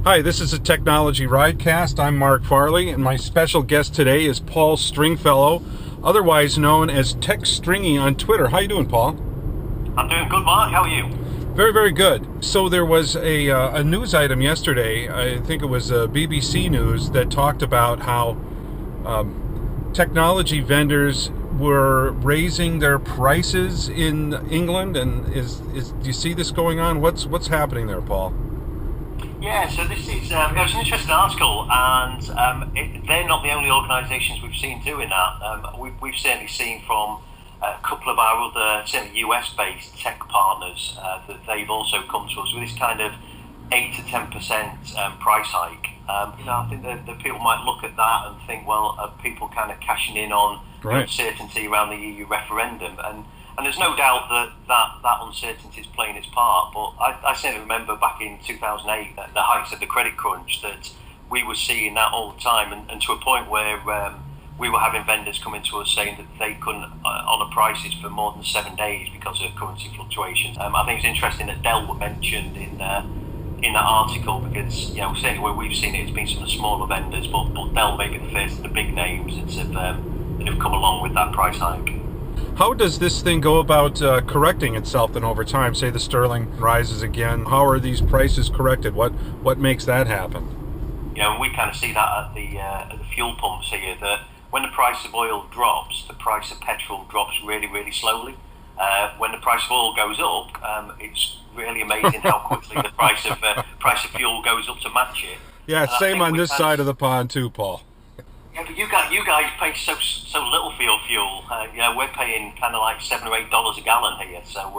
Hi, this is a Technology RideCast. I'm Mark Farley, and my special guest today is Paul Stringfellow, otherwise known as Tech Stringy on Twitter. How you doing, Paul? I'm doing good, Mark. How are you? Very, very good. So there was a news item yesterday, I think it was BBC News, that talked about how technology vendors were raising their prices in England. And do you see this going on? What's happening there, Paul? Yeah, so this is it was an interesting article, and they're not the only organisations we've seen doing that. We've certainly seen from a couple of our other, certainly US-based tech partners, that they've also come to us with this kind of 8 to 10% price hike. I think that people might look at that and think, well, are people kind of cashing in on the uncertainty around the EU referendum? And there's no doubt that uncertainty is playing its part. But I certainly remember back in 2008, the heights of the credit crunch, that we were seeing that all the time, and to a point where we were having vendors coming to us saying that they couldn't honour prices for more than 7 days because of currency fluctuations. I think it's interesting that Dell were mentioned in that article, because certainly where we've seen it, it's been some of the smaller vendors, but Dell may be the first of the big names that have come along with that price hike. How does this thing go about correcting itself then over time? Say the sterling rises again. How are these prices corrected? What makes that happen? We kind of see that at the fuel pumps here, that when the price of oil drops, the price of petrol drops really, really slowly. When the price of oil goes up, it's really amazing how quickly the price of fuel goes up to match it. Yeah, same on this side of the pond too, Paul. Yeah, but you guys pay so little for your fuel. We're paying kind of like $7 or $8 a gallon here. So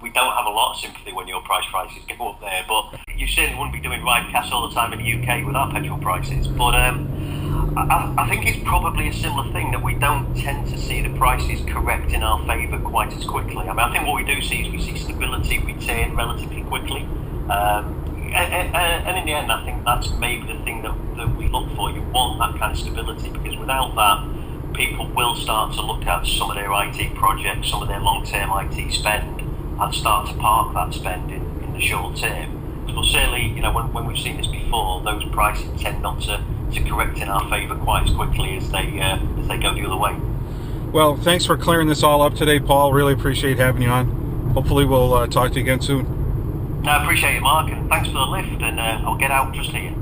we don't have a lot of sympathy when your prices go up there. But you certainly wouldn't be doing RideCast all the time in the UK with our petrol prices. But I think it's probably a similar thing, that we don't tend to see the prices correct in our favour quite as quickly. I think what we do see is we see stability return relatively quickly. And in the end, I think that's maybe the thing that we look for. You want that kind of stability, because without that, people will start to look at some of their IT projects, some of their long-term IT spend, and start to park that spend in the short term. But certainly, when we've seen this before, those prices tend not to correct in our favour quite as quickly as they go the other way. Well, thanks for clearing this all up today, Paul. Really appreciate having you on. Hopefully we'll talk to you again soon. No, I appreciate it, Mark, and thanks for the lift, and I'll get out just here.